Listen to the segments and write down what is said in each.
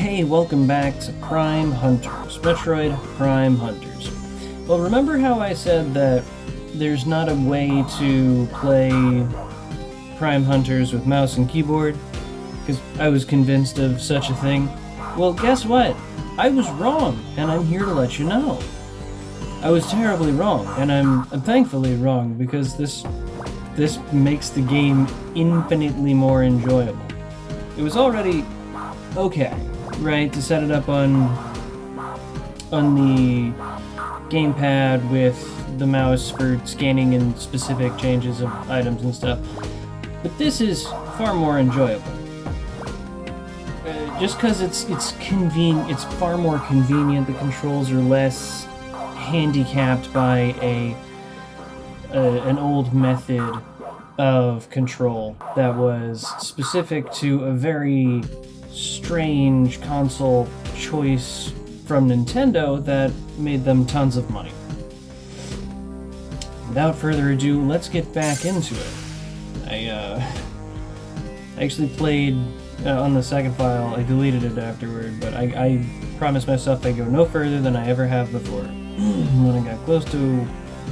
Hey, welcome back to Prime Hunters, Metroid Prime Hunters. Well, remember how I said that there's not a way to play Prime Hunters with mouse and keyboard? Because I was convinced of such a thing. Well, guess what? I was wrong, and I'm here to let you know. I was terribly wrong, and I'm thankfully wrong, because this makes the game infinitely more enjoyable. It was already okay, right, to set it up on the gamepad with the mouse for scanning and specific changes of items and stuff. But this is far more enjoyable. Just because it's far more convenient. The controls are less handicapped by an old method of control that was specific to a very strange console choice from Nintendo that made them tons of money. Without further ado, let's get back into it. I actually played on the second file. I deleted it afterward, but I promised myself I'd go no further than I ever have before. When I got close to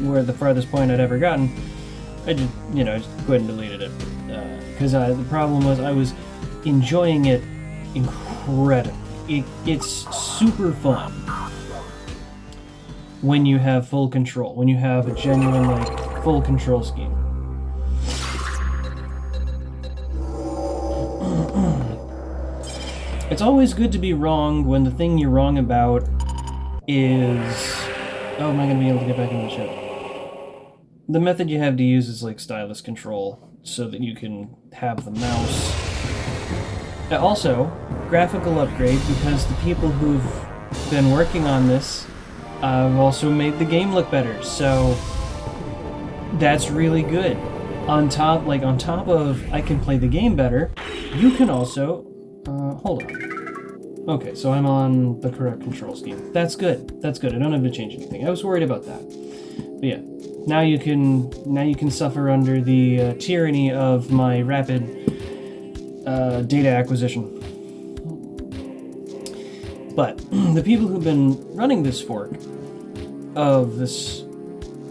where the farthest point I'd ever gotten, I just, just go ahead and deleted it. Because the problem was I was enjoying it incredibly. It's super fun when you have full control, when you have a genuine, full control scheme. It's always good to be wrong when the thing you're wrong about is... Oh, am I going to be able to get back into the ship? The method you have to use is stylus control, so that you can have the mouse. Also, graphical upgrade, because the people who've been working on this have also made the game look better, so that's really good. On top of I can play the game better, you can also... hold on. Okay, so I'm on the correct control scheme. That's good. That's good. I don't have to change anything. I was worried about that. But yeah, now you can suffer under the tyranny of my rapid data acquisition. But the people who've been running this fork of this...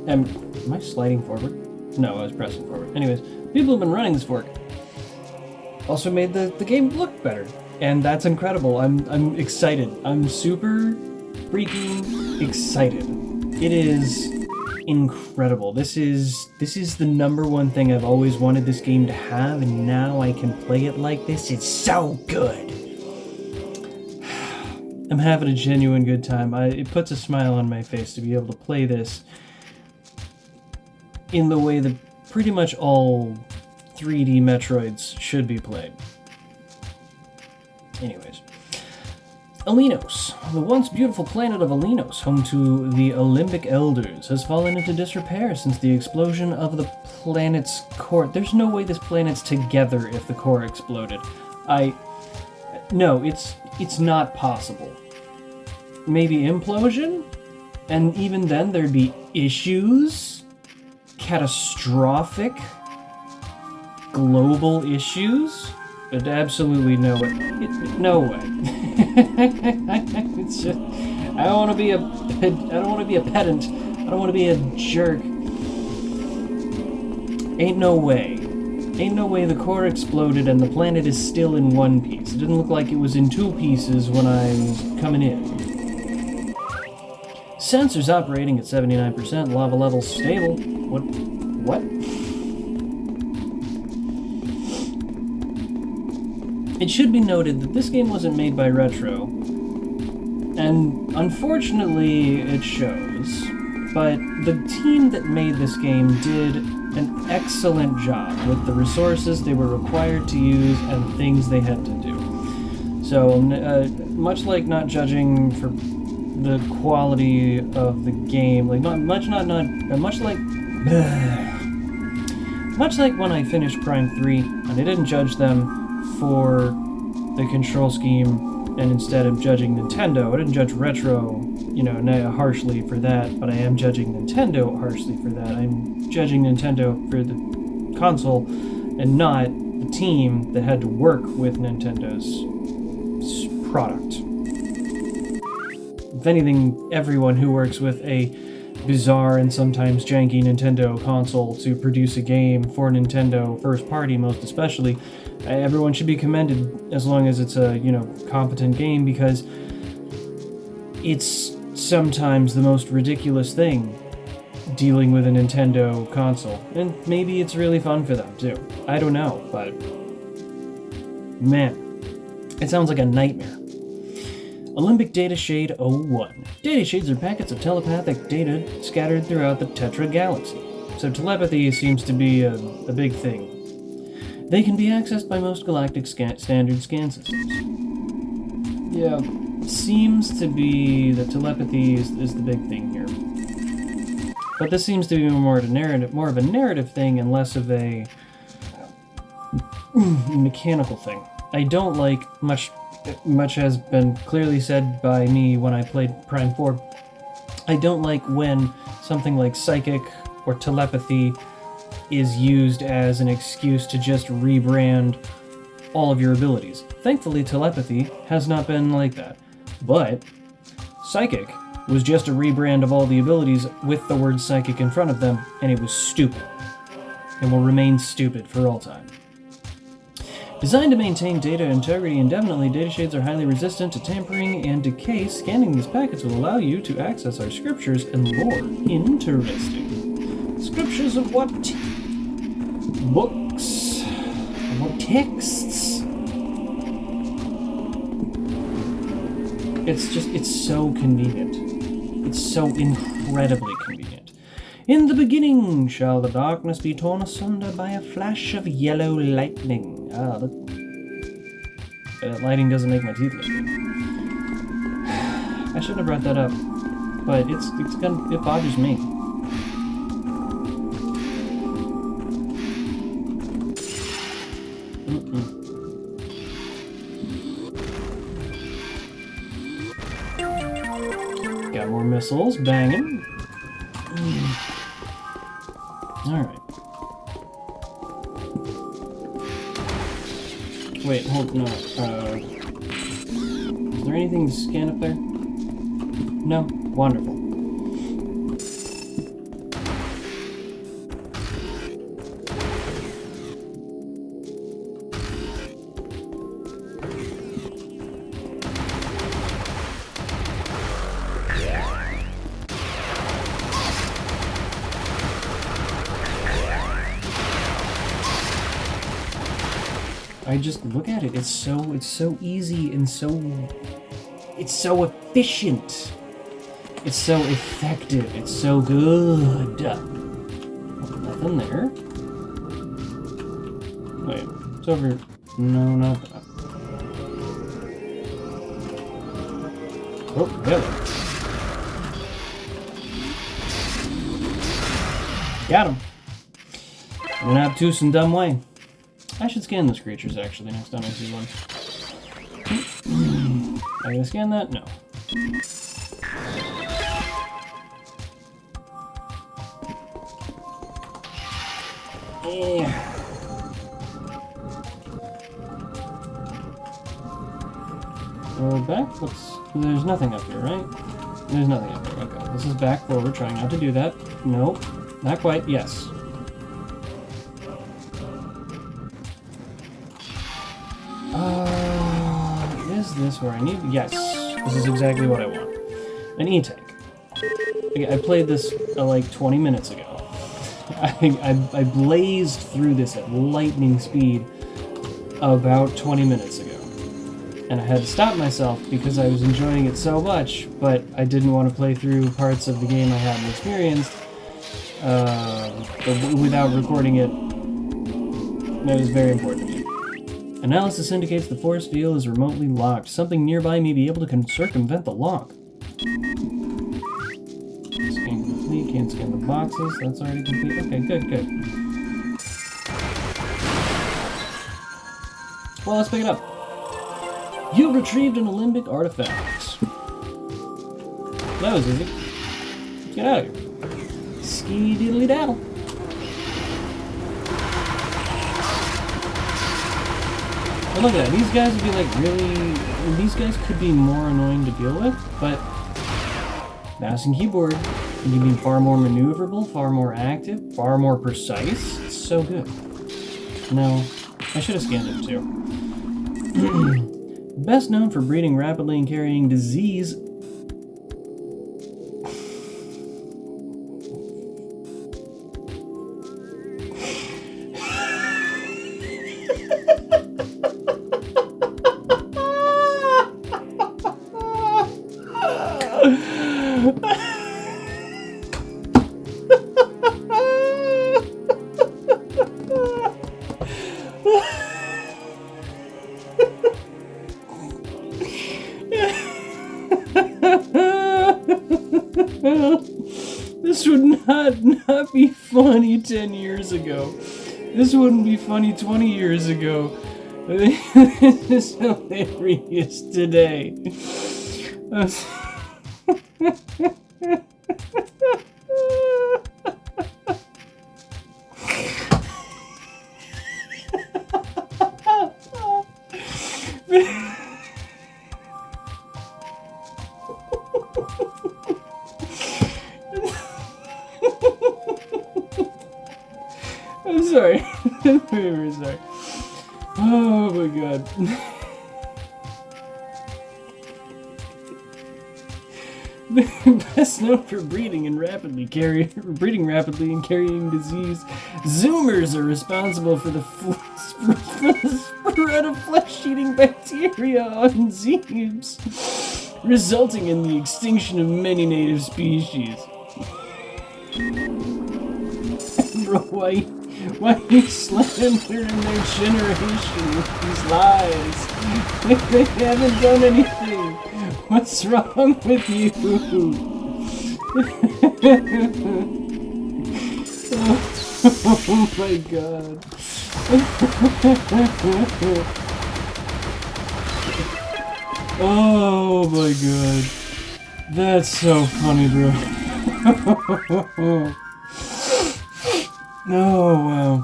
Am I sliding forward? No, I was pressing forward. Anyways, people who've been running this fork also made the game look better. And that's incredible. I'm excited. I'm super freaking excited. It is incredible. This is the number one thing I've always wanted this game to have, and now I can play it like this. It's so good. I'm having a genuine good time. It puts a smile on my face to be able to play this in the way that pretty much all 3D Metroids should be played. Anyways, Alinos. The once beautiful planet of Alinos, home to the Olympic Elders, has fallen into disrepair since the explosion of the planet's core. There's no way this planet's together if the core exploded. No, it's not possible. Maybe implosion? And even then there'd be issues? Catastrophic? Global issues? But absolutely no way. No way. It's just, I don't want to be a pedant. I don't want to be a jerk. Ain't no way. Ain't no way the core exploded and the planet is still in one piece. It didn't look like it was in two pieces when I was coming in. Sensors operating at 79%. Lava levels stable. What? It should be noted that this game wasn't made by Retro, and unfortunately it shows, but the team that made this game did an excellent job with the resources they were required to use and things they had to do. So, much like not judging for the quality of the game, much like when I finished Prime 3, and I didn't judge them for the control scheme, and instead of judging Nintendo, I didn't judge Retro, harshly for that, but I am judging Nintendo harshly for that. I'm judging Nintendo for the console, and not the team that had to work with Nintendo's product. If anything, everyone who works with a bizarre and sometimes janky Nintendo console to produce a game for Nintendo first party, most especially, everyone should be commended as long as it's a, competent game, because it's sometimes the most ridiculous thing dealing with a Nintendo console. And maybe it's really fun for them too. I don't know, but man, it sounds like a nightmare. Olympic Data Shade 01. Data shades are packets of telepathic data scattered throughout the Tetra galaxy. So telepathy seems to be a big thing. They can be accessed by most galactic standard scan systems. Yeah, seems to be that telepathy is the big thing here. But this seems to be more of a narrative thing and less of a mechanical thing. I don't like much has been clearly said by me when I played Prime 4. I don't like when something like psychic or telepathy is used as an excuse to just rebrand all of your abilities. Thankfully, telepathy has not been like that. But psychic was just a rebrand of all the abilities with the word psychic in front of them, and it was stupid. And will remain stupid for all time. Designed to maintain data integrity indefinitely, data shades are highly resistant to tampering and decay. Scanning these packets will allow you to access our scriptures and lore. Interesting. Scriptures of what? Books? What texts? It's so convenient. It's so incredibly convenient. In the beginning shall the darkness be torn asunder by a flash of yellow lightning. Ah, that lighting doesn't make my teeth look good. I shouldn't have brought that up, but it bothers me. Got more missiles banging. Alright. Wait, hold, no, is there anything to scan up there? No? Wonderful. I just look at it. It's so easy and it's so efficient. It's so effective. It's so good. Nothing there. Wait, it's over. No, not that. Oh, there. Got him. In an obtuse and dumb way. I should scan those creatures, actually, next time I see one. Am I gonna scan that? No. Yeah. Forward, back? There's nothing up here, right? There's nothing up here. Okay, this is back, forward, trying not to do that. Nope. Not quite. Yes. Is this where I need? Yes. This is exactly what I want. An E-Tank. I played this like 20 minutes ago. I blazed through this at lightning speed about 20 minutes ago. And I had to stop myself because I was enjoying it so much, but I didn't want to play through parts of the game I hadn't experienced without recording it. That was very important to me. Analysis indicates the force field is remotely locked. Something nearby may be able to circumvent the lock. Scan complete. Can't scan the boxes. That's already complete. Okay, good. Well, let's pick it up. You've retrieved an Olympic artifact. That was easy. Let's get out of here. Ski-diddly-daddle. But look at that. These guys would be like really... These guys could be more annoying to deal with, but mouse and keyboard can be far more maneuverable, far more active, far more precise. It's so good. No, I should have scanned it too. Best known for breeding rapidly and carrying disease. This would not be funny 10 years ago. This wouldn't be funny 20 years ago. This is hilarious today. I'm sorry. I'm very sorry. Oh my god. Best known for breeding rapidly and carrying disease, Zoomers are responsible for the spread of flesh-eating bacteria on Zeebs, resulting in the extinction of many native species. Bro, why you slander in their generation with these lies? They haven't done anything. What's wrong with you? Oh my god. Oh my god. That's so funny, bro. Oh, wow.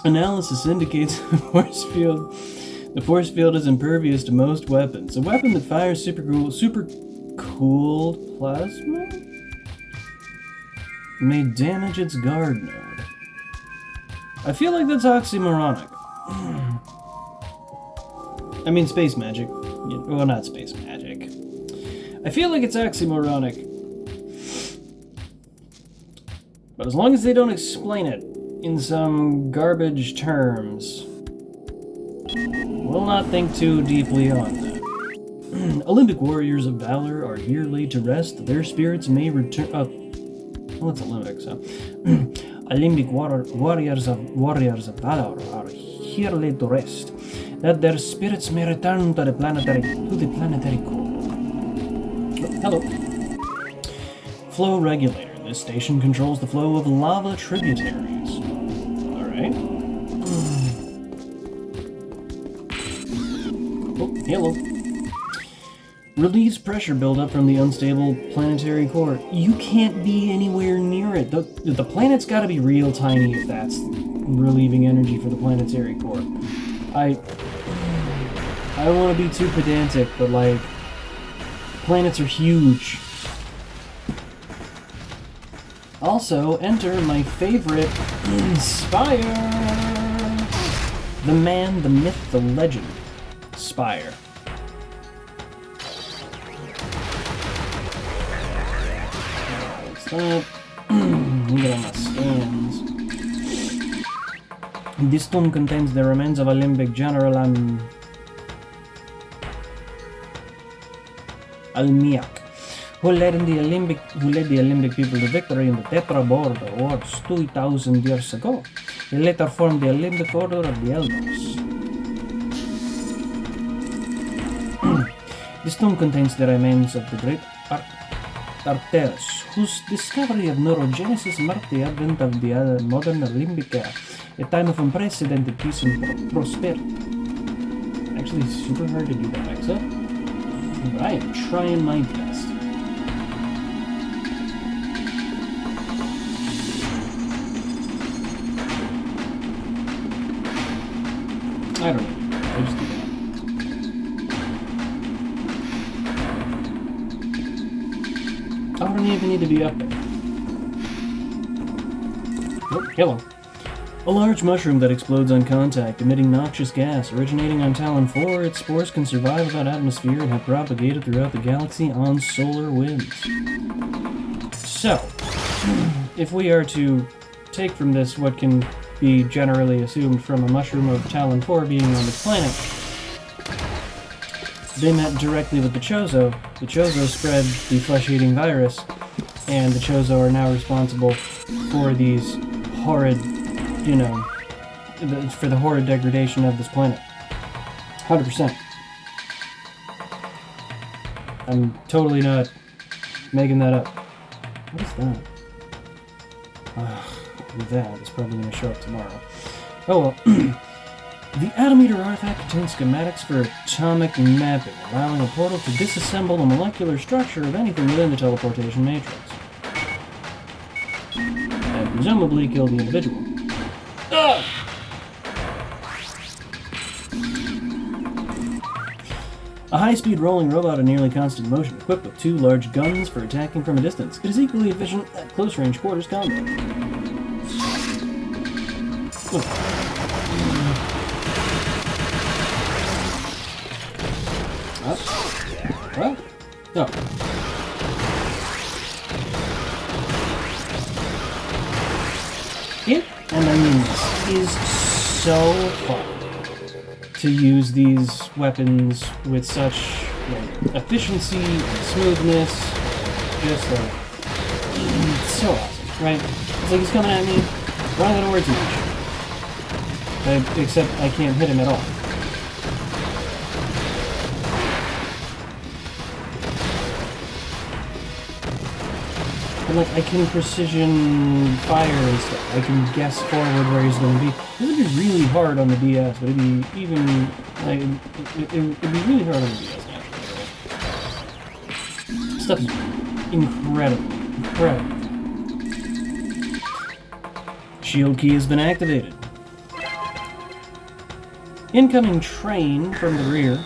Analysis indicates the force field is impervious to most weapons. A weapon that fires super cooled plasma may damage its guard node. I feel like that's oxymoronic. I mean, space magic. Well, not space magic. I feel like it's oxymoronic. But as long as they don't explain it in some garbage terms, we'll not think too deeply on that. Olympic warriors of valor are here laid to rest. Their spirits may return. Well, it's Olympic, so. Olympic warriors of valor are here laid to rest, that their spirits may return to the planetary core. Oh, hello. Flow regulator. This station controls the flow of lava tributaries. Alright. Oh, hello. Relieves pressure buildup from the unstable planetary core. You can't be anywhere near it. The planet's gotta be real tiny if that's relieving energy for the planetary core. I don't want to be too pedantic, but like, planets are huge. Also, enter my favorite, Spire! The man, the myth, the legend. Spire. What's that? Look at all my scans. This tomb contains the remains of Olympic General Almiak, who led the Olympic people to victory in the Tetra Border Wars 2,000 years ago. He later formed the Olympic Order of the Elders. This tomb contains the remains of the great Arcturus, whose discovery of neurogenesis marked the advent of the modern Olympic era, a time of unprecedented peace and prosperity. Actually, super hard to do that, except I am trying my best. I don't know. I just do that. I don't even need to be up there. Oh, hello. A large mushroom that explodes on contact, emitting noxious gas. Originating on Talon 4, its spores can survive without atmosphere and have propagated throughout the galaxy on solar winds. So, if we are to take from this what can be generally assumed from a mushroom of Talon 4 being on the planet, they met directly with the Chozo. The Chozo spread the flesh-eating virus, and the Chozo are now responsible for these horrid, you know, for the horrid degradation of this planet. 100%. I'm totally not making that up. What is that? That is probably going to show up tomorrow. Oh well. The Atometer artifact contains schematics for atomic mapping, allowing a portal to disassemble the molecular structure of anything within the teleportation matrix. And presumably kill the individual. Ah! A high-speed rolling robot in nearly constant motion, equipped with 2 large guns for attacking from a distance. It is equally efficient at close-range quarters combat. Look. What? No. It, and I mean this, is so fun to use these weapons with such efficiency and smoothness. Just like, it's so awesome, right? It's like he's coming at me, running out of words much. Except I can't hit him at all. But like, I can precision fire and stuff. I can guess forward where he's going to be. It would be really hard on the DS, but it'd be even, like, it'd be really hard on the DS, actually. Stuff is incredible. Incredible. Shield key has been activated. Incoming train from the rear.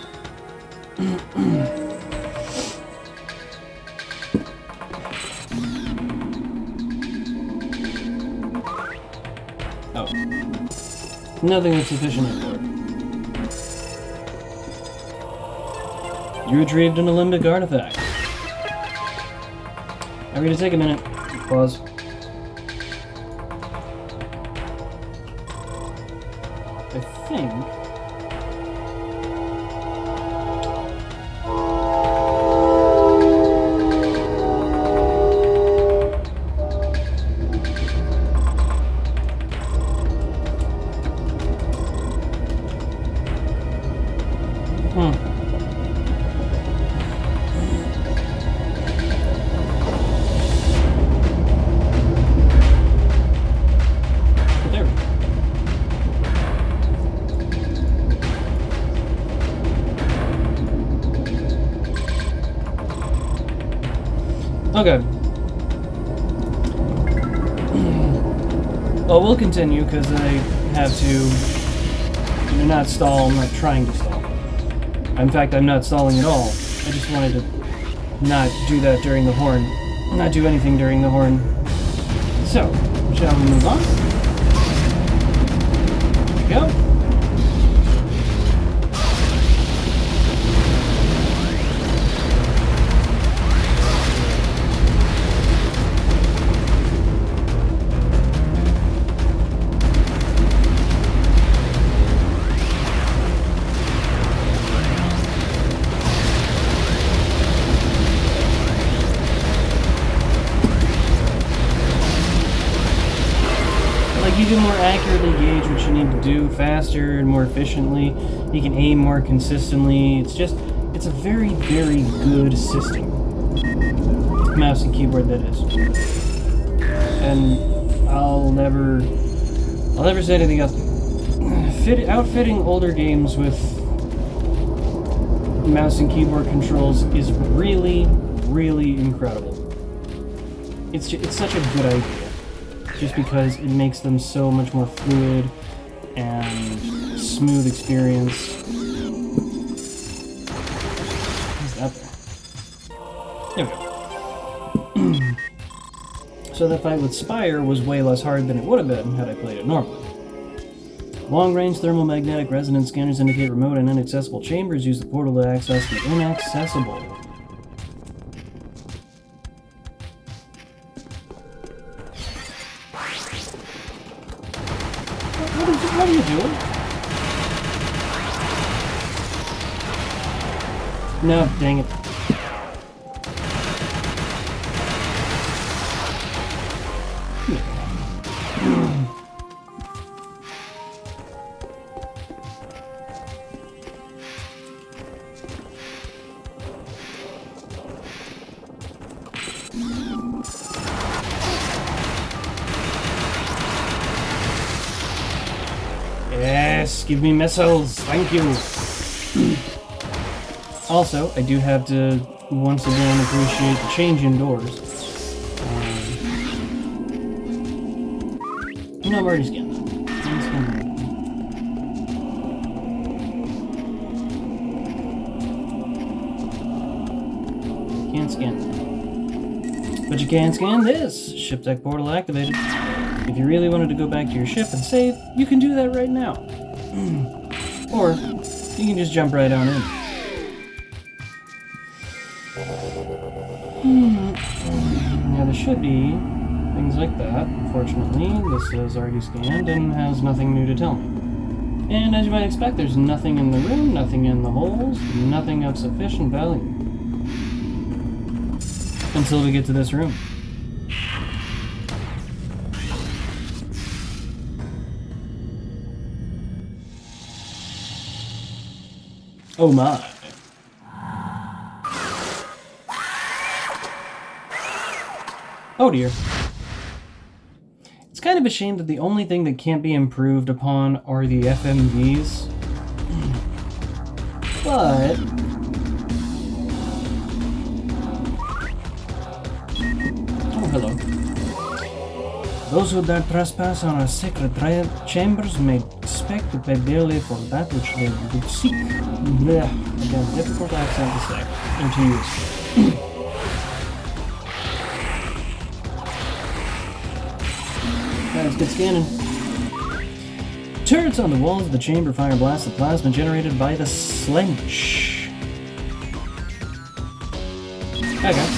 Oh. Nothing that's sufficient for. You retrieved an Alembic artifact. I'm going to take a minute. Pause. I think... Okay. Well, we'll continue because I have to not stall. I'm not trying to stall. In fact, I'm not stalling at all. I just wanted to not do that during the horn. Not do anything during the horn. So, shall we move on? Here we go. You can more accurately gauge what you need to do faster and more efficiently. You can aim more consistently. It's a very, very good system. Mouse and keyboard, that is. And I'll never say anything else. Outfitting older games with mouse and keyboard controls is really, really incredible. It's such a good idea. Just because it makes them so much more fluid, and smooth experience. What's that there? There we go. So the fight with Spire was way less hard than it would have been had I played it normally. Long-range thermomagnetic resonance scanners indicate remote and inaccessible chambers. Use the portal to access the inaccessible. What are you doing? No, dang it. Yes, give me missiles, thank you. Also, I do have to once again appreciate the change indoors. No, I'm already scanned that. Can't scan that. But you can scan this! Ship deck portal activated. If you really wanted to go back to your ship and save, you can do that right now. Or, you can just jump right on in. Now there should be things like that. Unfortunately, this is already scanned and has nothing new to tell me. And as you might expect, there's nothing in the room, nothing in the holes, nothing of sufficient value. Until we get to this room. Oh my. Oh dear. It's kind of a shame that the only thing that can't be improved upon are the FMVs. But... oh, hello. Those who dare trespass on our sacred chambers may expect to pay dearly for that which they would seek. Blech. Again, difficult accent to say. In 2 years. Let's get scanning. Turrets on the walls of the chamber fire blast the plasma generated by the slench. Okay.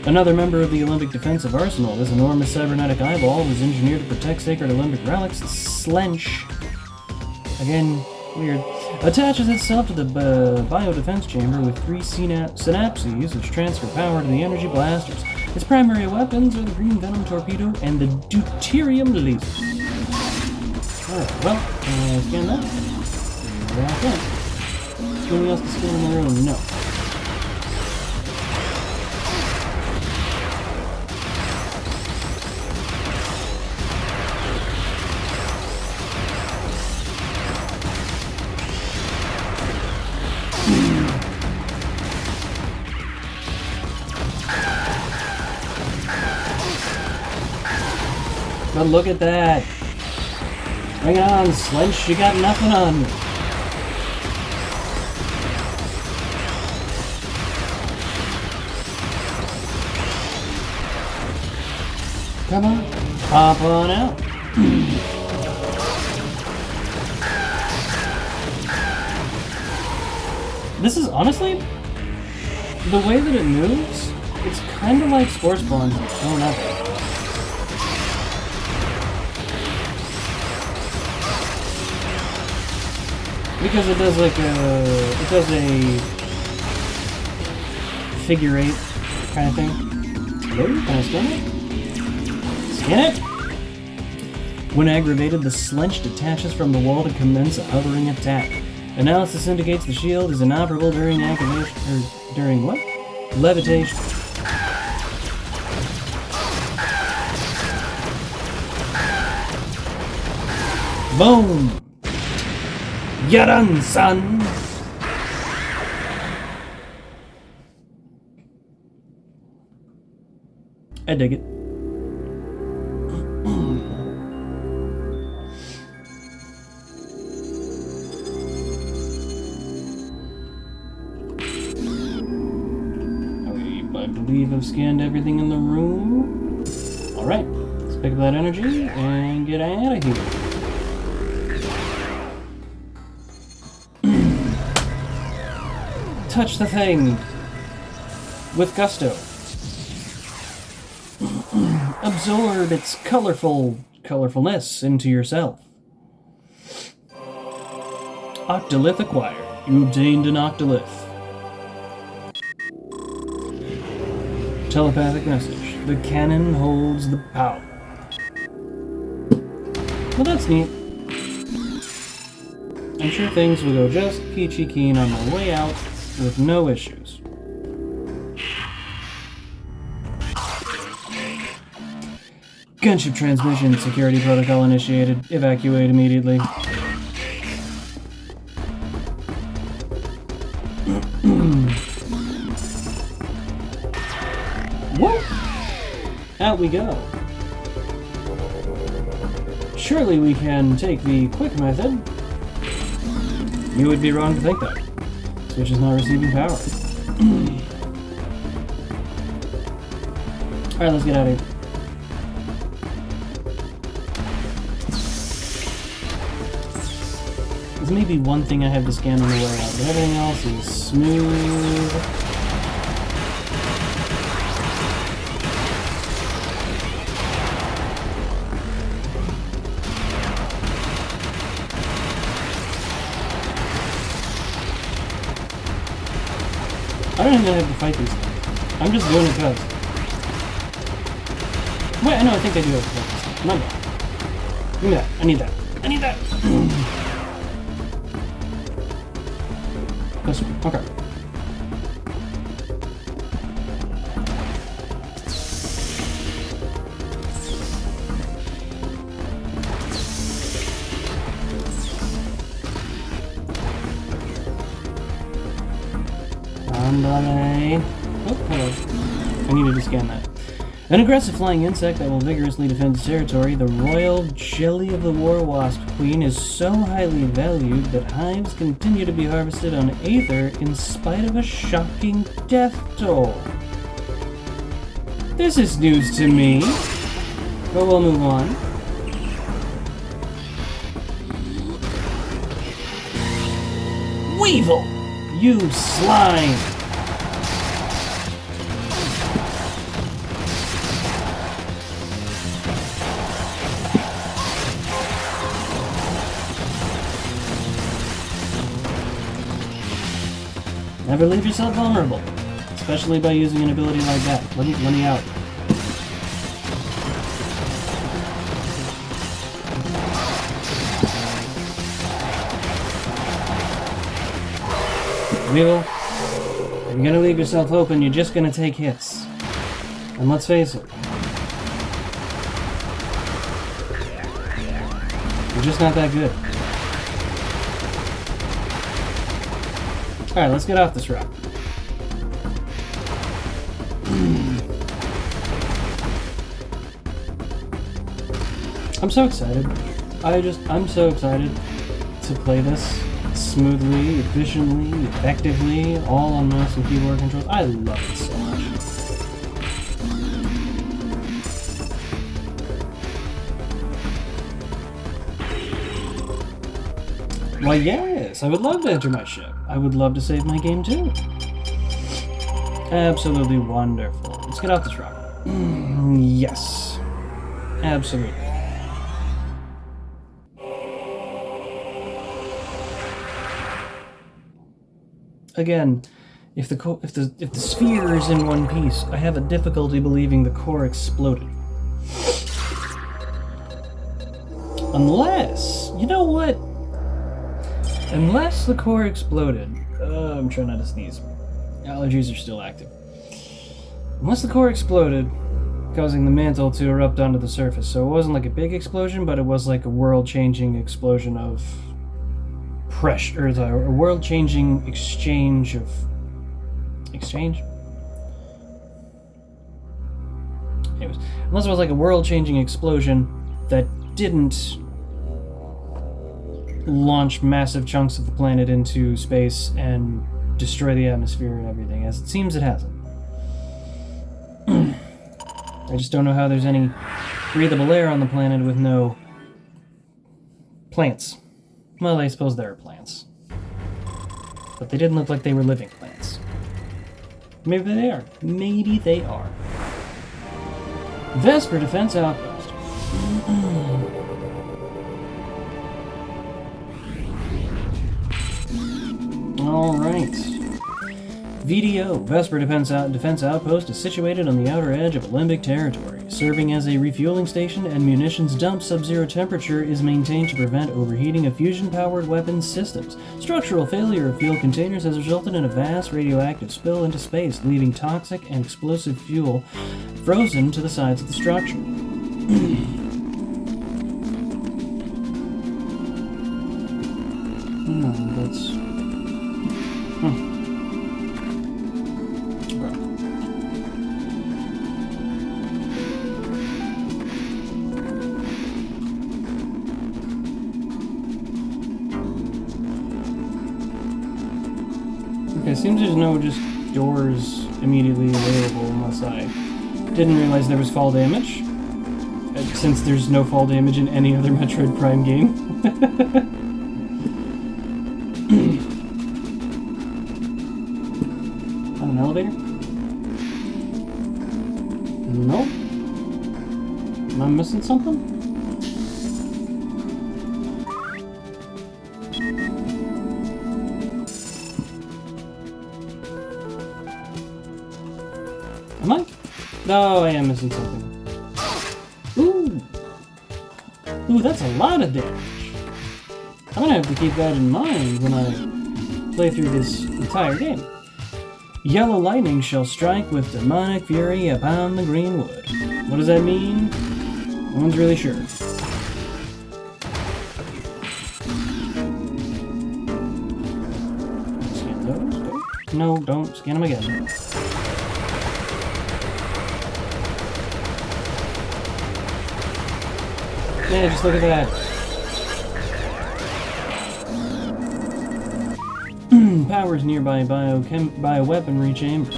Another member of the Olympic Defensive Arsenal, this enormous cybernetic eyeball was engineered to protect sacred Olympic relics. The slench, again, weird, attaches itself to the biodefense chamber with 3 synapses, which transfer power to the energy blasters. Its primary weapons are the green venom torpedo and the deuterium laser. Alright, well, scan that. Back in. Anything else to scan in the room? No. But look at that! Bring it on, Slench, you got nothing on me! Come on, pop on out! This is honestly, the way that it moves, it's kind of like Sports Bonds going up. Because it does like a figure 8 kind of thing. Ooh, can I scan it? Scan it! When aggravated, the slench detaches from the wall to commence a hovering attack. Analysis indicates the shield is inoperable during activation, or during what? Levitation. Boom! You're done, son! I dig it. I believe I've scanned everything in the room. Alright, let's pick up that energy and get out of here. Touch the thing with gusto. Absorb its colorfulness into yourself. Octolith acquired. You obtained an octolith. Telepathic message. The cannon holds the power. Well, that's neat. I'm sure things will go just peachy keen on the way out with no issues. Gunship transmission. Security protocol initiated. Evacuate immediately. Whoa! Out we go. Surely we can take the quick method. You would be wrong to think that. Switch is not receiving power. Alright, let's get out of here. There's maybe one thing I have to scan on the way out, but everything else is smooth. I don't even have to fight these things. I'm just doing it because. Wait, no, I think I do have to fight this thing. My bad. Give me that. I need that. I need that. This one. Okay. Somebody. Oh, hello. I needed to scan that. An aggressive flying insect that will vigorously defend its territory, the royal jelly of the war wasp queen is so highly valued that hives continue to be harvested on Aether in spite of a shocking death toll. This is news to me, but we'll move on. Weavile! You slime! Never leave yourself vulnerable, especially by using an ability like that. Let me out. Weavile, if you're gonna leave yourself open, you're just gonna take hits. And let's face it, you're just not that good. Alright, let's get off this rock. I'm so excited. I'm so excited to play this smoothly, efficiently, effectively, all on mouse and keyboard controls. I love it so much. Why, yes, I would love to enter my ship. I would love to save my game too. Absolutely wonderful. Let's get off this rock. Yes. Absolutely. Again, if the sphere is in one piece, I have a difficulty believing the core exploded. Unless, you know what? Unless the core exploded. I'm trying not to sneeze. Allergies are still active. Unless the core exploded, causing the mantle to erupt onto the surface. So it wasn't like a big explosion, but it was like a world-changing explosion of pressure, or a world-changing exchange of... Exchange? Anyways, unless it was like a world-changing explosion that didn't launch massive chunks of the planet into space and destroy the atmosphere and everything, as it seems it hasn't. I just don't know how there's any breathable air on the planet with no plants. Well, I suppose there are plants. But they didn't look like they were living plants. Maybe they are. Maybe they are. Vesper Defense Outpost. Alright. VDO, Vesper Defense Outpost, is situated on the outer edge of Alembic territory. Serving as a refueling station and munitions dump, sub-zero temperature is maintained to prevent overheating of fusion-powered weapons systems. Structural failure of fuel containers has resulted in a vast radioactive spill into space, leaving toxic and explosive fuel frozen to the sides of the structure. No, that's... Okay, seems there's no just doors immediately available unless I didn't realize there was fall damage. Since there's no fall damage in any other Metroid Prime game. On an elevator? Nope. Am I missing something? Am I? No, I am missing something. Ooh! Ooh, that's a lot of damage. I'm gonna have to keep that in mind when I play through this entire game. Yellow lightning shall strike with demonic fury upon the green wood. What does that mean? No one's really sure. Scan those. No, don't scan them again. Yeah, just look at that. Powers nearby bioweaponry chambers.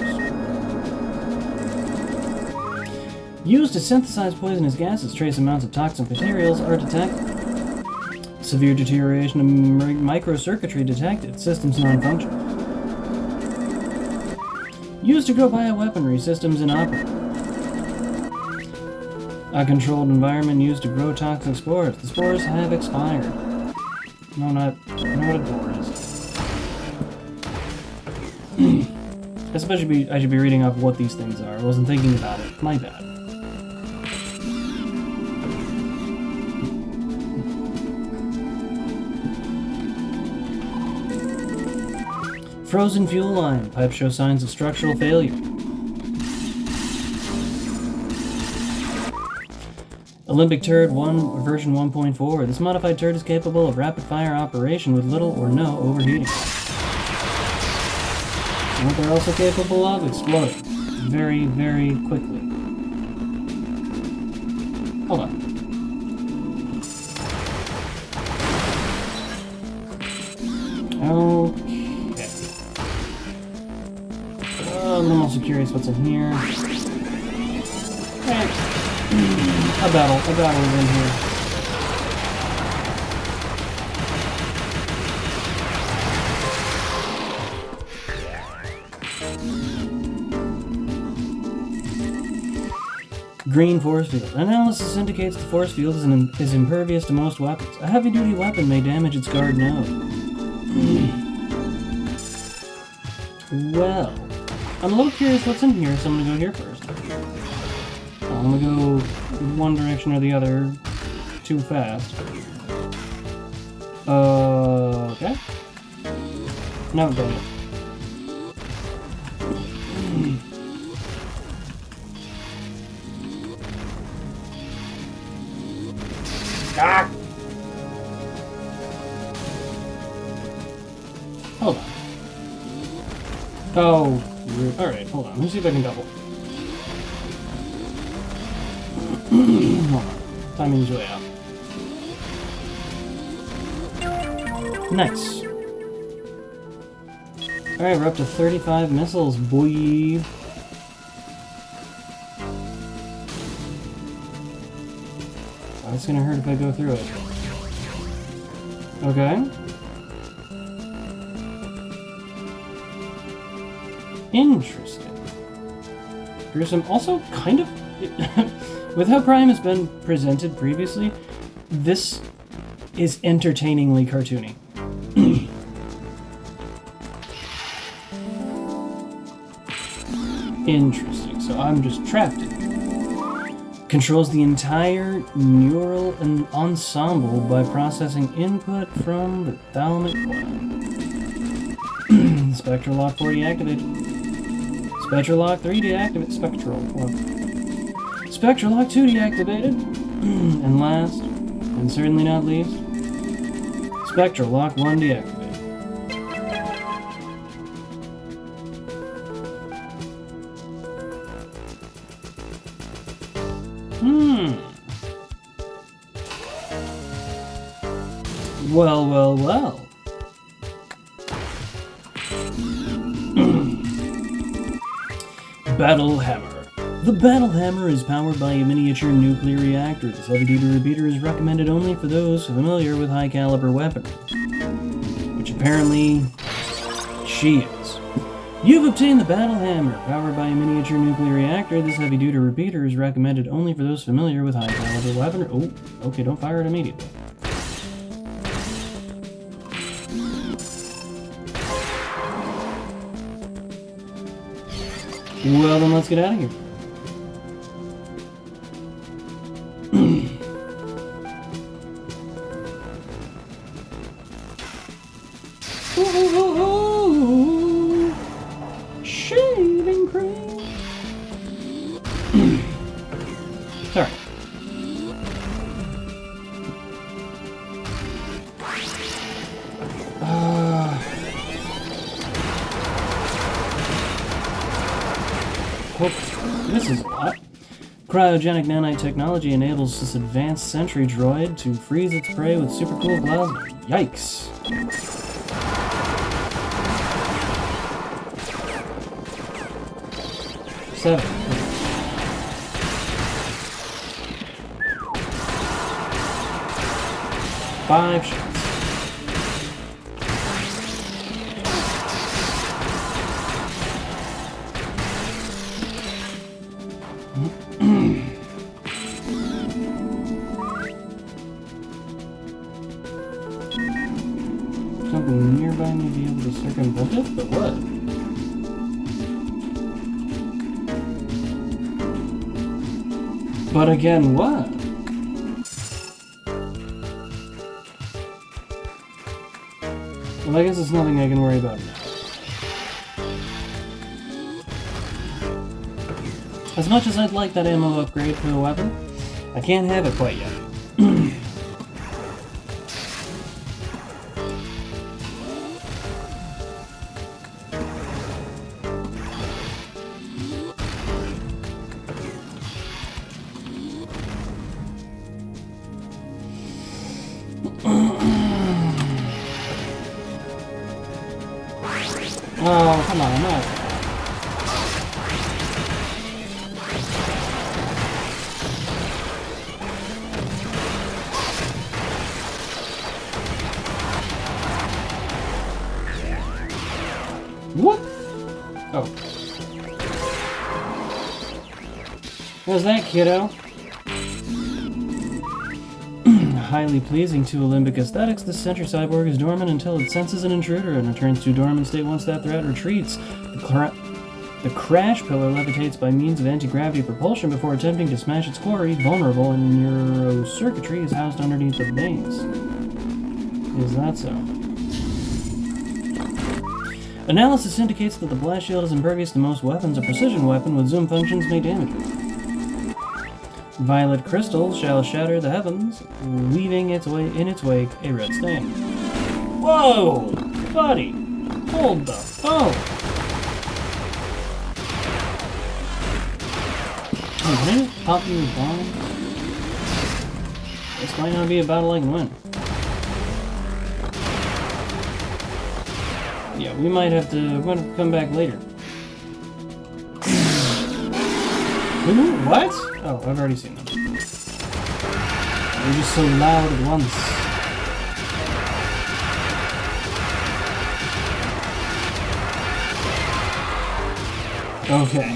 Used to synthesize poisonous gases, trace amounts of toxic materials are detected. Severe deterioration of microcircuitry detected. Systems non-functional. Used to grow bioweaponry systems inoperable. A controlled environment used to grow toxic spores. The spores have expired. No, not... I know what a door is. I suppose I should be reading off what these things are. I wasn't thinking about it. My bad. Frozen fuel line. Pipes show signs of structural failure. Olympic Turret 1 version 1.4. This modified turret is capable of rapid-fire operation with little or no overheating. And what they're also capable of? Exploding. Very, very quickly. Hold on. Okay. I'm also curious what's in here. A battle is in here. Green force field. Analysis indicates the force field is impervious to most weapons. A heavy-duty weapon may damage its guard node. Well, I'm a little curious what's in here, so I'm gonna go here first. I'm gonna go one direction or the other too fast. Okay. No, don't. Ah! Hold on. Oh, alright, hold on. Let me see if I can double. Hold on. Timing's way out. Nice. Alright, we're up to 35 missiles, boy. It's gonna hurt if I go through it. Okay. Interesting. Gruesome. Also, kind of... with how Prime has been presented previously, this is entertainingly cartoony. Interesting. So I'm just trapped in it. Controls the entire neural ensemble by processing input from the thalamic gland. Spectral Lock 4 deactivated. Spectral Lock 3 deactivated. Spectral Lock 2 deactivated. And last, and certainly not least, Spectral Lock 1 deactivated. Well. Battle Hammer. The Battle Hammer is powered by a miniature nuclear reactor. This heavy-duty repeater is recommended only for those familiar with high-caliber weaponry, which apparently she is. You've obtained the Battle Hammer, powered by a miniature nuclear reactor. This heavy-duty repeater is recommended only for those familiar with high-caliber weaponry. Oh, okay, don't fire it immediately. Well, then let's get out of here. Shaving cream. Sorry. This is hot. Cryogenic nanite technology enables this advanced sentry droid to freeze its prey with super cool plasma. Yikes. Seven. Five shots. Something nearby may be able to circumvent it, but what? But again, what? Well, I guess it's nothing I can worry about now. As much as I'd like that ammo upgrade for the weapon, I can't have it quite yet. Oh, come on, no. What? Oh. What's that, kiddo? Highly pleasing to Olympic aesthetics, this sentry cyborg is dormant until it senses an intruder and returns to dormant state once that threat retreats. The crash pillar levitates by means of anti-gravity propulsion before attempting to smash its quarry. Vulnerable and neurocircuitry is housed underneath the base. Is that so? Analysis indicates that the blast shield is impervious to most weapons. A precision weapon with zoom functions may damage it. Violet crystal shall shatter the heavens, leaving in its wake a red stain. Whoa! Buddy! Hold the phone! Hey, can I just pop you with bombs? This might not be a battle I can win. Yeah, we might have to come back later. What? Oh, I've already seen them. They're just so loud at once. Okay.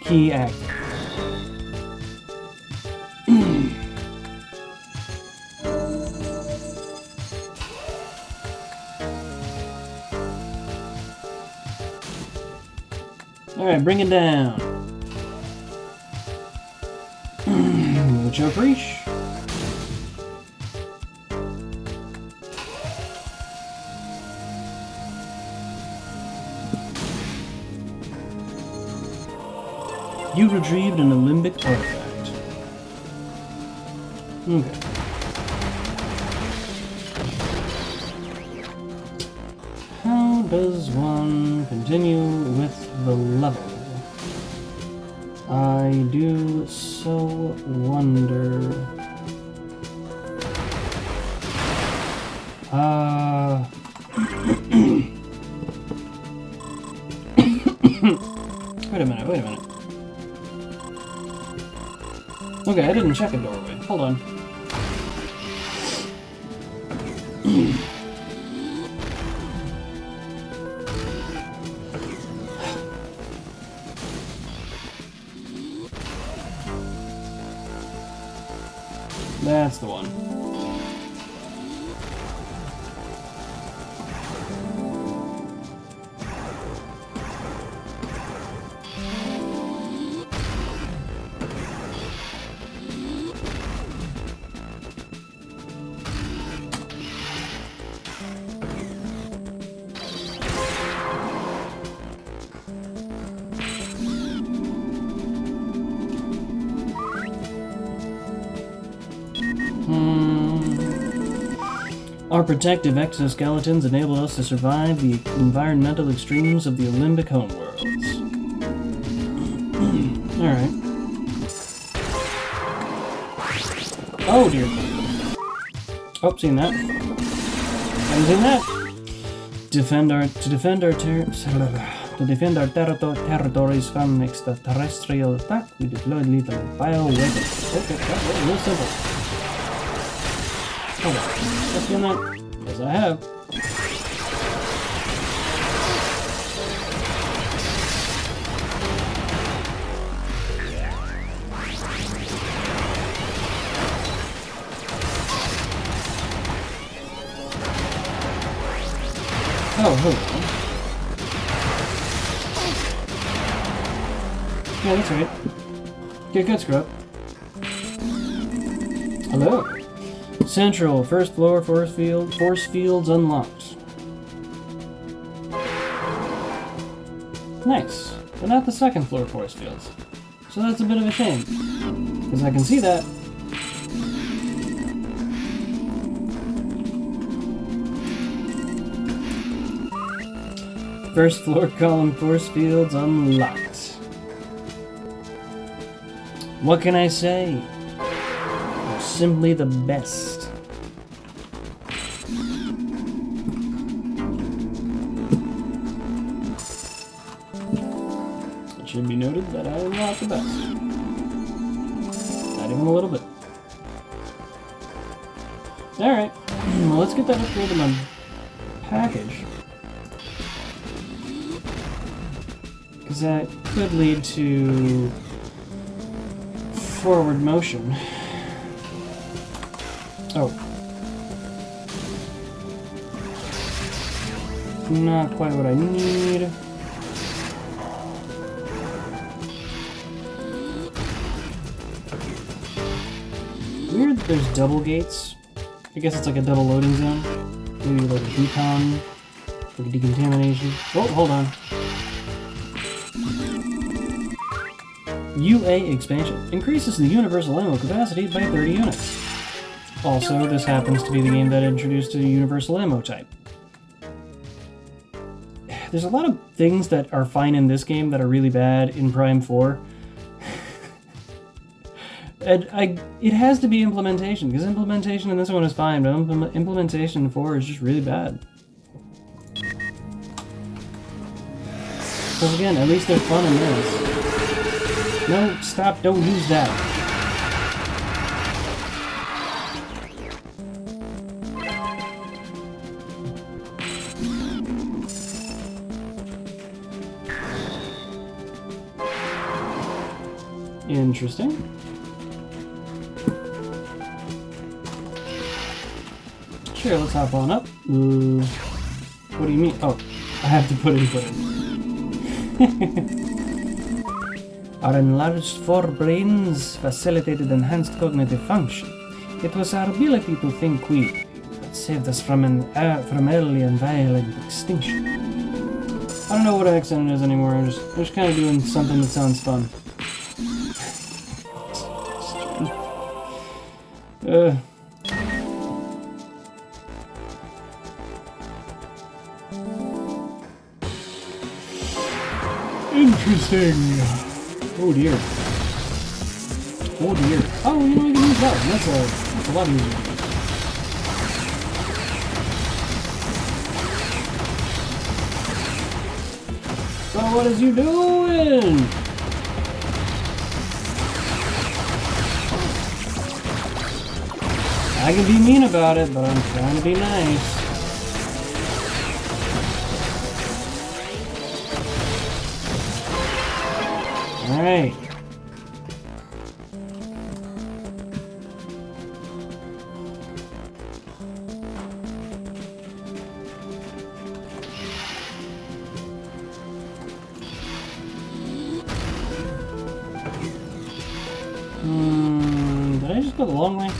Key active. Alright, bring it down. Mucho preach. You retrieved an Alembic artifact. Okay. How does one continue with the level? I do so wonder. Wait a minute, wait a minute. Okay, I didn't check a doorway. Hold on. That's the one. Our protective exoskeletons enabled us to survive the environmental extremes of the Alembic homeworlds. Alright. Oh dear. Oh, seen that. Haven't seen that. To defend our territories from extraterrestrial attack, we deployed lethal bioweapons. Okay, that was real simple. Hold on. Have you done that? Yes, I have. Oh, hold on. Yeah, that's right. Get good, scrub. Hello. Central, first floor, force fields unlocked. Nice, but not the second floor force fields. So that's a bit of a shame, because I can see that. First floor column force fields unlocked. What can I say? You're simply the best. It should be noted that I am not the best. Not even a little bit. Alright, well, let's get that upgrade in my package. Because that could lead to forward motion. Oh. Not quite what I need. Weird that there's double gates. I guess it's like a double loading zone. Maybe like a decon, like a decontamination. Oh, hold on. UA expansion. Increases the universal ammo capacity by 30 units. Also, this happens to be the game that introduced a universal ammo type. There's a lot of things that are fine in this game that are really bad in Prime 4. And it has to be implementation, because implementation in this one is fine, but implementation in 4 is just really bad. Because again, at least they're fun in this. No, stop, don't use that. Interesting. Sure, let's hop on up. Ooh. What do you mean? Oh, I have to put input in. Our enlarged forebrains facilitated enhanced cognitive function. It was our ability to think quickly that saved us from early and violent extinction. I don't know what accent it is anymore. I'm just kind of doing something that sounds fun. Interesting. Oh dear. Oh dear. Oh, you know, I can use that one. That's a lot easier. So what is you doing? I can be mean about it, but I'm trying to be nice. Alright. Did I just go the long way?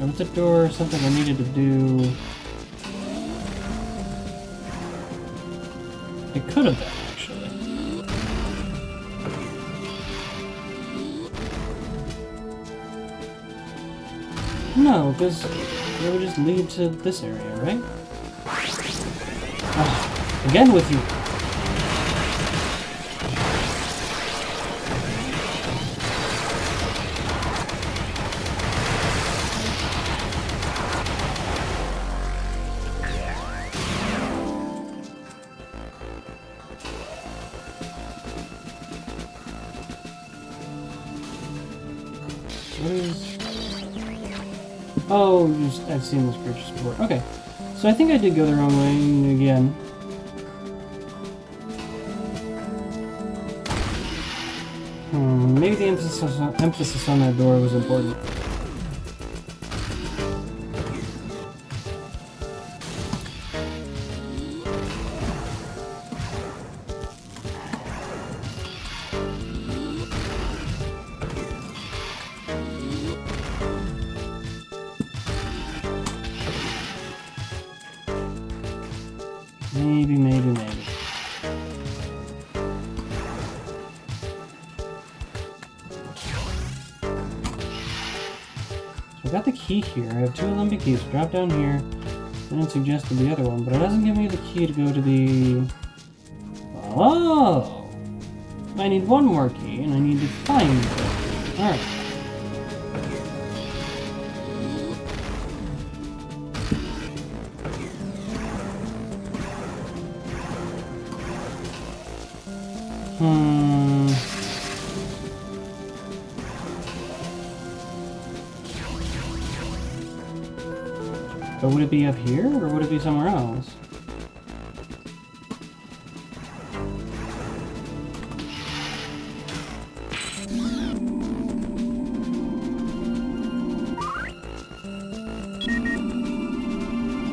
Or was the door something I needed to do? It could have been, actually. No, because it would just lead to this area, right? Again with you. What is... Oh, I've seen this creature before. Okay, so I think I did go the wrong way again. Maybe the emphasis on that door was important. Maybe. So I got the key here. I have 2 Olympic keys. Drop down here. Then it suggested the other one, but it doesn't give me the key to go to the... Oh! I need 1 more key, and I need to find it. Alright. But would it be up here, or would it be somewhere else?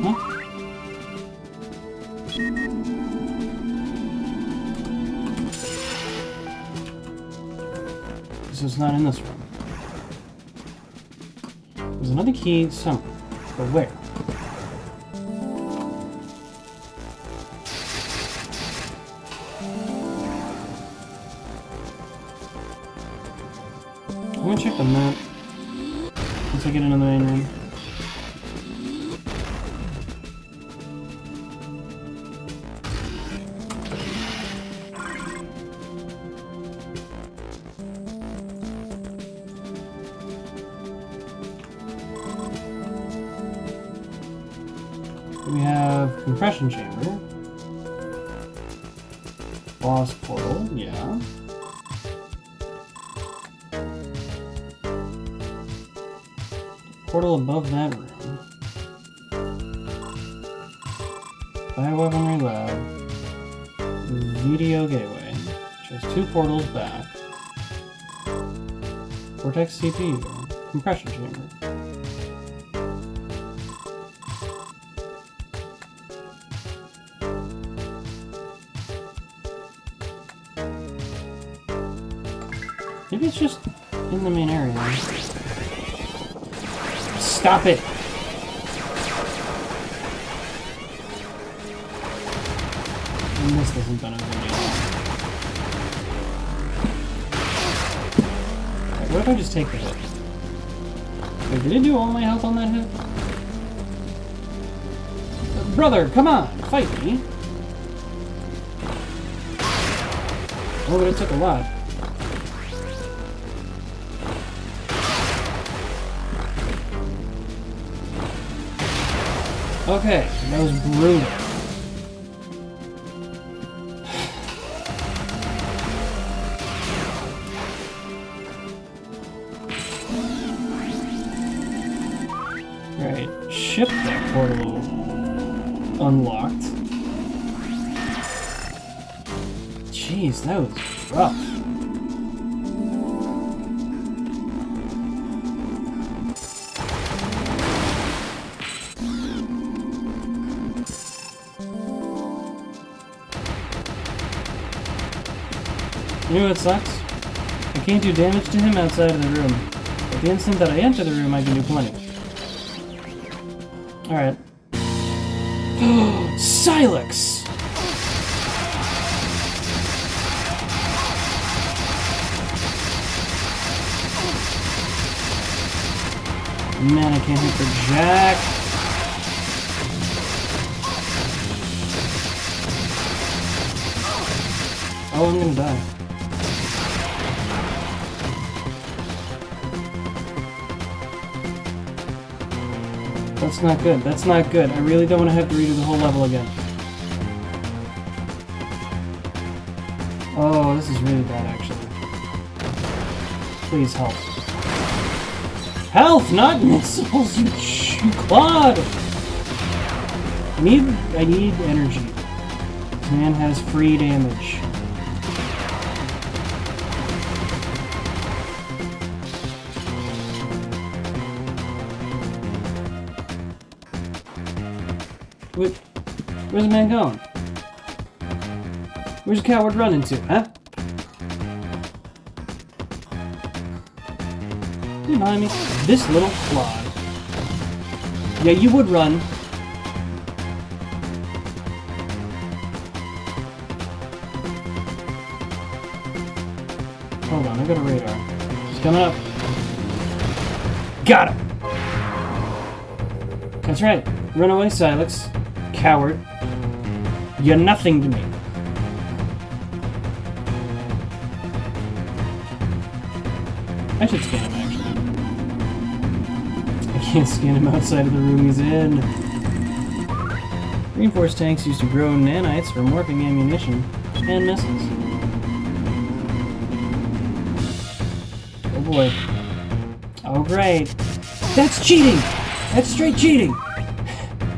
Huh? This is not in this room. There's another key somewhere. But where? I'm gonna check the map once I get into the main room. We have compression chamber, boss portal, yeah. Portal above that room. Bioweaponry lab. Video gateway. Which has 2 portals back. Cortex CPU. Compression chamber. Maybe it's just in the main area. Stop it! And this doesn't benefit me at all. Right, what if I just take the hit? Wait, did it do all my health on that hit? Brother, come on! Fight me! Oh, but it took a lot. Okay, that was brutal. Right, ship that portal unlocked. Jeez, that was rough. You know what sucks? I can't do damage to him outside of the room. But the instant that I enter the room, I can do plenty. Alright. Sylux! Man, I can't hit for jack. Oh, I'm gonna die. That's not good. That's not good. I really don't want to have to redo the whole level again. Oh, this is really bad, actually. Please help. Health, not missiles, you clod! I need energy. This man has free damage. Where's the man going? Where's the coward running to, huh? You behind me? This little clod. Yeah, you would run. Hold on, I got a radar. He's coming up. Got him! That's right. Run away, Sylux. Coward. You're nothing to me. I should scan him, actually. I can't scan him outside of the room he's in. Reinforced tanks used to grow nanites for morphing ammunition and missiles. Oh boy. Oh great. That's cheating! That's straight cheating!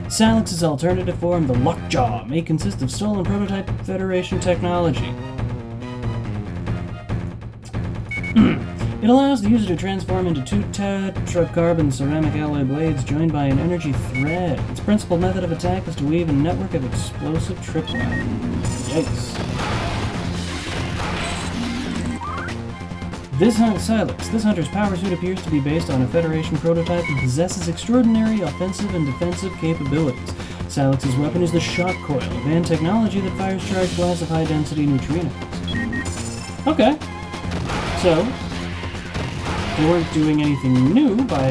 Sylux's alternative form, the Lockjaw, may consist of stolen prototype Federation technology. It allows the user to transform into two tetracarbon ceramic alloy blades joined by an energy thread. Its principal method of attack is to weave a network of explosive tripwire. Yikes. This hunter's power suit appears to be based on a Federation prototype and possesses extraordinary offensive and defensive capabilities. Sylux's weapon is the shock coil, a van technology that fires charged blasts of high-density neutrinos. Okay. So, they weren't doing anything new by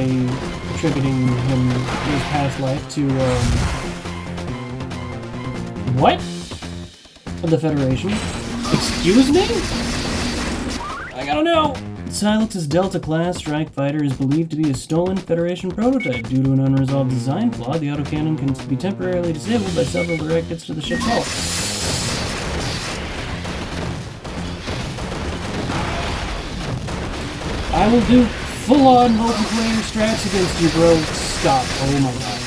attributing him his past life to, what? The Federation? Excuse me? I don't know. Sylux's Delta-class strike fighter is believed to be a stolen Federation prototype. Due to an unresolved design flaw, the autocannon can be temporarily disabled by several direct hits to the ship's hull. I will do full-on multiplayer strats against you, bro. Stop. Oh my god.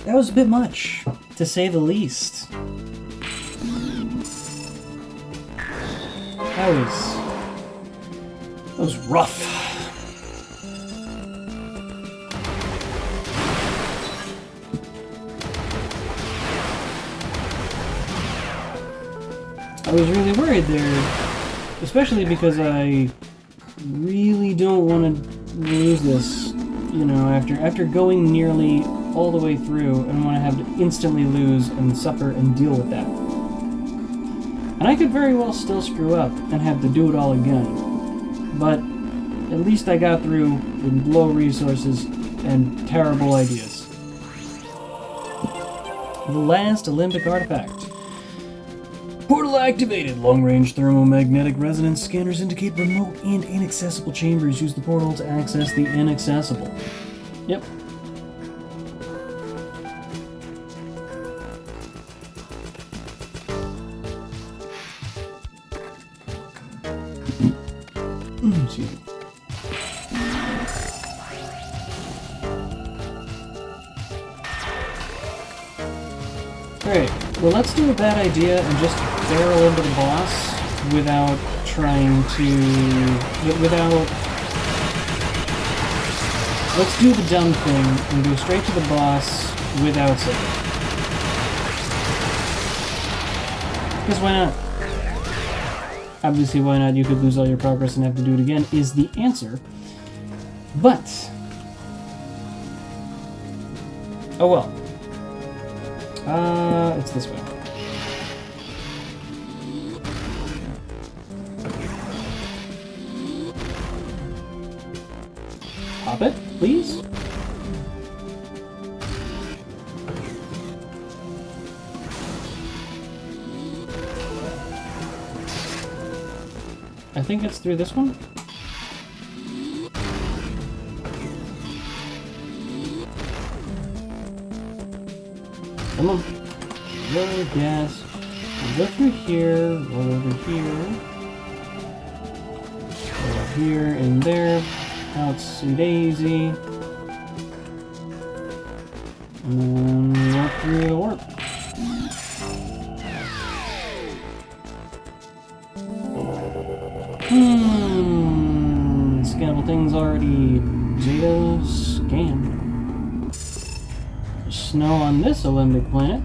That was a bit much, to say the least. That was rough. I was really worried there, especially because I really don't want to lose this, you know, after going nearly all the way through, and want to have to instantly lose and suffer and deal with that. And I could very well still screw up and have to do it all again. But at least I got through with low resources and terrible ideas. The last Olympic artifact. Portal activated. Long-range thermomagnetic resonance scanners indicate remote and inaccessible chambers. Use the portal to access the inaccessible. Yep. Excuse me. Alright, well, let's do a bad idea and just barrel into the boss without trying to... Let's do the dumb thing and go straight to the boss without saving. Because why not? Obviously, why not? You could lose all your progress and have to do it again, is the answer. But... oh well. It's this way. Pop it, please. I think it's through this one. Come on. Go, gas. Go through here, roll over here. Go here and there. Outsy daisy. And then walk through the warp. Scannable things already Zeta scanned. Snow on this Olympic planet.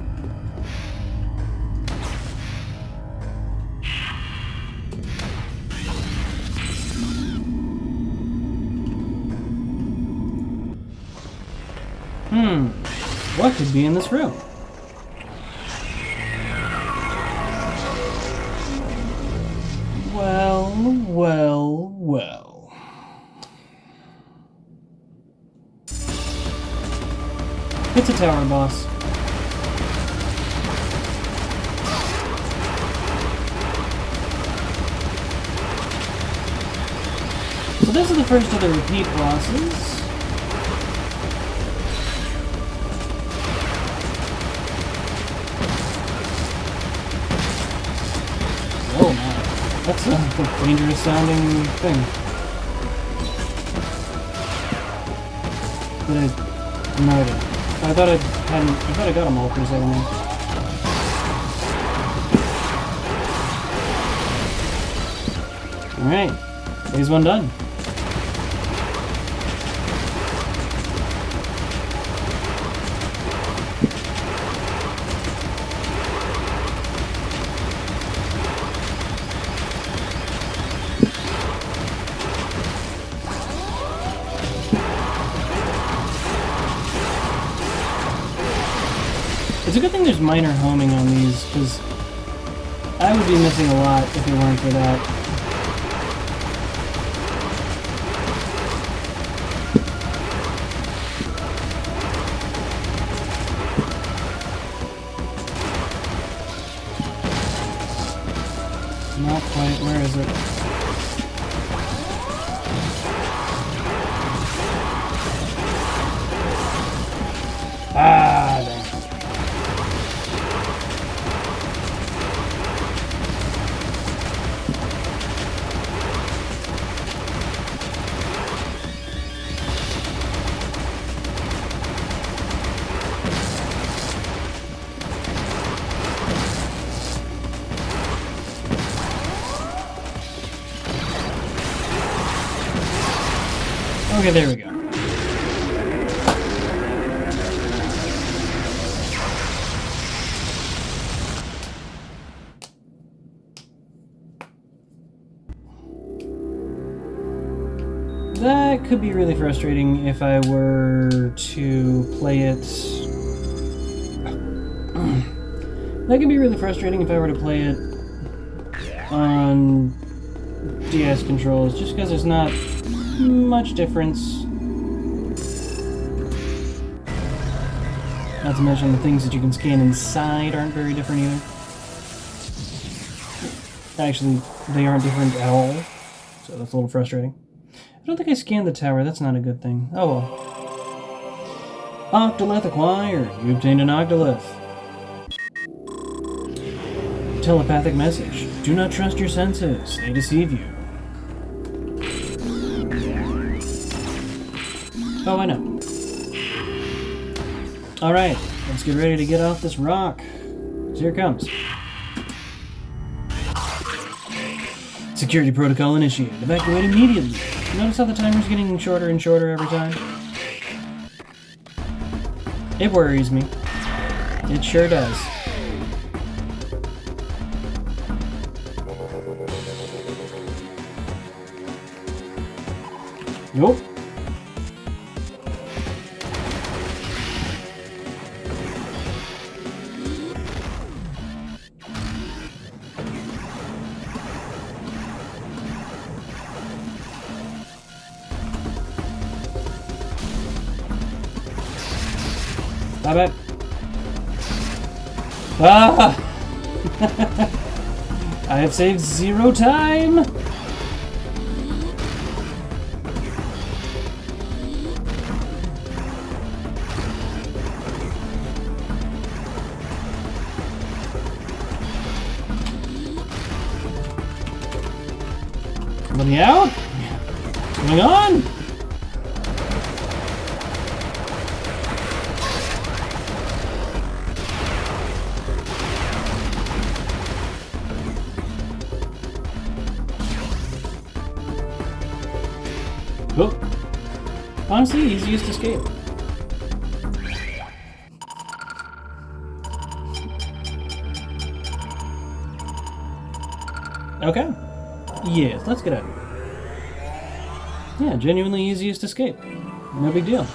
What could be in this room? Well, well, well. It's a tower boss. So this is the first of the repeat bosses. Oh man, that's a dangerous sounding thing. No idea. I thought I got them all for a second there. Alright, phase one done. It's a good thing there's minor homing on these, because I would be missing a lot if it weren't for that. Not quite. Where is it? Ah, dang. Okay, there we go. That could be really frustrating if I were to play it... That could be really frustrating if I were to play it on DS controls, just because there's not much difference. Not to mention the things that you can scan inside aren't very different either. Actually, they aren't different at all, so that's a little frustrating. I don't think I scanned the tower, that's not a good thing. Oh well. Octolith acquired. You obtained an Octolith. Telepathic message. Do not trust your senses, they deceive you. Oh, I know. Alright, let's get ready to get off this rock. So here it comes. Security protocol initiated. Evacuate immediately. Notice how the timer's getting shorter and shorter every time? It worries me. It sure does. Nope. Stop it. Ah! I have saved 0 time! Let me out? What's going on? Oh. Honestly, easiest escape. Okay. Yes, let's get out of here. Yeah, genuinely easiest escape. No big deal.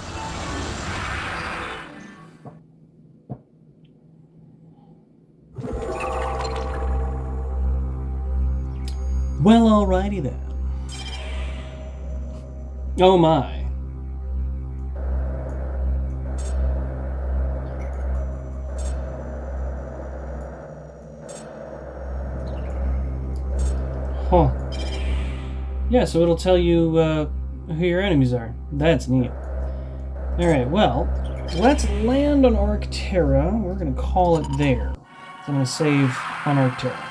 Well, alrighty then. Oh my. Huh. Yeah, so it'll tell you who your enemies are. That's neat. Alright, well, let's land on Arcterra. We're going to call it there. So I'm going to save on Arcterra.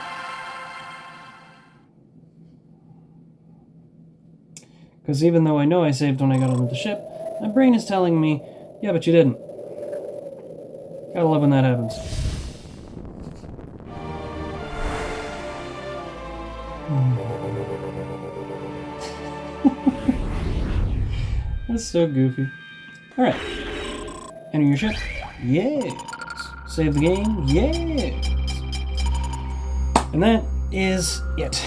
Because even though I know I saved when I got onto the ship, my brain is telling me, yeah, but you didn't. Gotta love when that happens. That's so goofy. Alright. Enter your ship. Yes. Save the game. Yes. And that is it.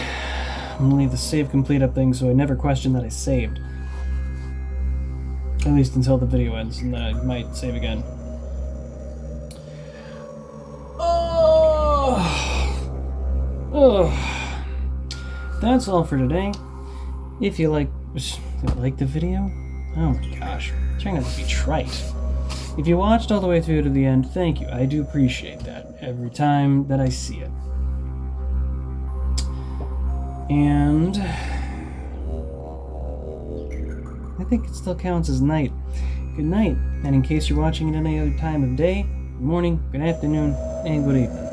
I'm gonna leave the save complete up thing so I never question that I saved. At least until the video ends, and then I might save again. Oh. That's all for today. If you like the video, oh my gosh, I'm trying not to be trite. If you watched all the way through to the end, thank you. I do appreciate that every time that I see it. And I think it still counts as night, good night. And in case you're watching it any other time of day, good morning, good afternoon, and good evening.